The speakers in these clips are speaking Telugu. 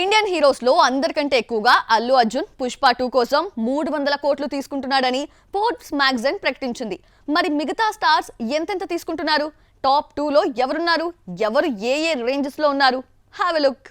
ఇండియన్ హీరోస్ లో అందరికంటే ఎక్కువగా అల్లు అర్జున్ పుష్ప 2 కోసం 300 కోట్లు తీసుకుంటున్నాడని ఫోర్బ్స్ మ్యాగజైన్ ప్రకటించింది. మరి మిగతా స్టార్స్ ఎంతెంత తీసుకుంటున్నారు? టాప్ 2 లో ఎవరున్నారు? ఎవరు ఏ రేంజెస్ లో ఉన్నారు? Have a look.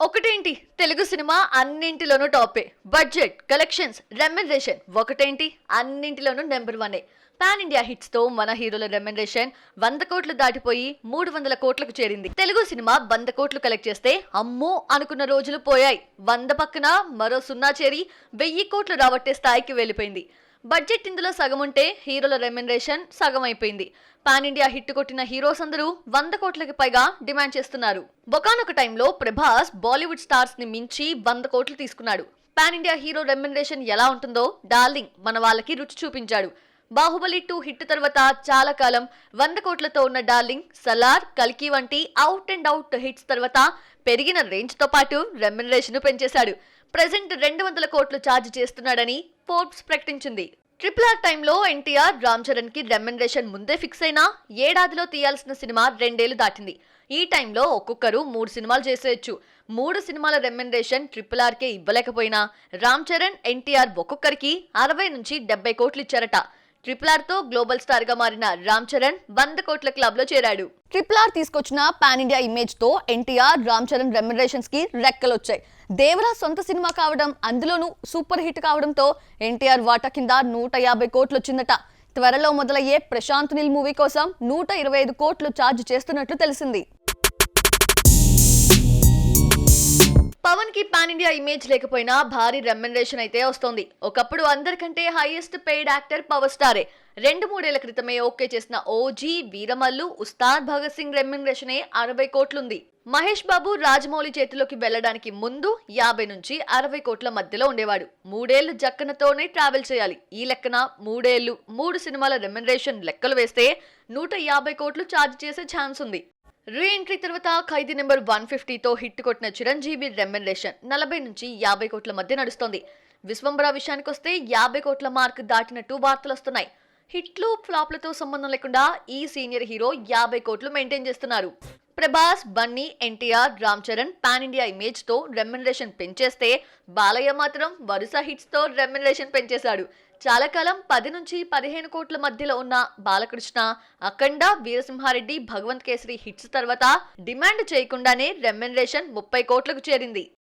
ఒకటేంటి, తెలుగు సినిమా అన్నింటిలోనూ టాపే. బడ్జెట్, కలెక్షన్స్, రెమ్యునరేషన్ ఒకటేంటి, అన్నింటిలోనూ నెంబర్ 1. పాన్ ఇండియా హిట్స్ తో మన హీరోల రెమ్యునరేషన్ 100 కోట్లు దాటిపోయి 300 కోట్లకు చేరింది. తెలుగు సినిమా 100 కోట్లు కలెక్ట్ చేస్తే అమ్మో అనుకున్న రోజులు పోయాయి. 100 పక్కన మరో 0 చేరి 1000 కోట్లు రాబట్టే స్థాయికి వెళ్లిపోయింది. బడ్జెట్ ఇందులో సగం ఉంటే హీరోల రెమ్యునరేషన్ సగం అయిపోయింది. పాన్ ఇండియా హిట్ కొట్టిన హీరోస్ అందరూ 100 కోట్లకి పైగా డిమాండ్ చేస్తున్నారు. ఒకానొక టైంలో ప్రభాస్ బాలీవుడ్ స్టార్స్ ని మించి 100 కోట్లు తీసుకున్నాడు. పాన్ ఇండియా హీరో రెమ్యునరేషన్ ఎలా ఉంటుందో డార్లింగ్ మన వాళ్ళకి రుచి చూపించాడు. బాహుబలి 2 హిట్ తర్వాత చాలా కాలం 100 కోట్లతో ఉన్న డార్లింగ్ సలార్, కల్కి వంటి అవుట్ అండ్ అవుట్ హిట్స్ తర్వాత పెరిగిన రేంజ్ తో పాటు రెమ్యునరేషన్ పెంచేశాడు. ప్రెజెంట్ 200 కోట్లు ఛార్జ్ చేస్తున్నాడని ఫోర్బ్స్ ప్రకటించింది. RRR టైంలో ఎన్టీఆర్, రామ్ చరణ్ కి రెమ్యునరేషన్ ముందే ఫిక్స్ అయినా ఏడాదిలో తీయాల్సిన సినిమా 2 ఏళ్లు దాటింది. ఈ టైంలో ఒక్కొక్కరు 3 సినిమాలు చేసేయచ్చు. 3 సినిమాల రెమ్యునరేషన్ RRR కే ఇవ్వలేకపోయినా రామ్ చరణ్, ఎన్టీఆర్ ఒక్కొక్కరికి 60 నుంచి 70 కోట్లు ఇచ్చారట. RRR తో గ్లోబల్ స్టార్ గా మారిన రామ్ చరణ్ 100 కోట్ల క్లబ్ లో చేరాడు. RRR తీసుకొచ్చిన పాన్ ఇండియా ఇమేజ్ తో ఎన్టీఆర్, రామ్ చరణ్ రెమ్యునరేషన్స్ కి రెక్కలొచ్చాయి. దేవరా సొంత సినిమా కావడం, అందులోనూ సూపర్ హిట్ కావడంతో ఎన్టీఆర్ వాటా కింద 150 కోట్లు వచ్చిందట. త్వరలో మొదలయ్యే ప్రశాంత్ నీల్ మూవీ కోసం 125 కోట్లు ఛార్జ్ చేస్తున్నట్లు తెలిసింది. పవన్ కి పాన్ ఇండియా ఇమేజ్ లేకపోయినా భారీ రెమ్యునరేషన్ అయితే వస్తోంది. ఒకప్పుడు అందరికంటే హైయెస్ట్ పెయిడ్ యాక్టర్ పవర్ స్టారే. 2-3 ఏళ్ల క్రితమే ఓకే చేసిన ఓజీ, వీరమల్లు, ఉస్తాద్ భగత్ సింగ్ రెమ్యునరేషనే 60 కోట్లుంది. మహేష్ బాబు రాజమౌళి చేతిలోకి వెళ్లడానికి ముందు 50 నుంచి 60 కోట్ల మధ్యలో ఉండేవాడు. 3 ఏళ్లు జక్కనతోనే ట్రావెల్ చేయాలి. ఈ లెక్కన 3 ఏళ్లు 3 సినిమాల రెమ్యునరేషన్ లెక్కలు వేస్తే 150 కోట్లు ఛార్జ్ చేసే ఛాన్స్ ఉంది. రీ ఎంట్రీ తర్వాత ఖైదీ నెంబర్ 150తో హిట్ కొట్టిన చిరంజీవి రెమ్యునరేషన్ 40 నుంచి 50 కోట్ల మధ్య నడుస్తోంది. విశ్వంబర విషయానికొస్తే 50 కోట్ల మార్క్ దాటినట్టు వార్తలొస్తున్నాయి. హిట్లు, ఫ్లాప్లతో సంబంధం లేకుండా ఈ సీనియర్ హీరో 50 కోట్లు మెయింటైన్ చేస్తున్నారు. Prabhas, Bunny, NTR, Ram Charan pan India image తో రెమ్యునరేషన్ పెంచేస్తే బాలయ్య మాత్రం వరుస హిట్స్ తో రెమ్యునరేషన్ పెంచేశాడు. చాలా కాలం 10 నుంచి 15 కోట్ల మధ్యలో ఉన్న బాలకృష్ణ, అఖండ, వీరసింహారెడ్డి, భగవంత్ కేసరి హిట్స్ తర్వాత డిమాండ్ చేయకుండానే రెమ్యునరేషన్ 30 కోట్లకు చేరింది.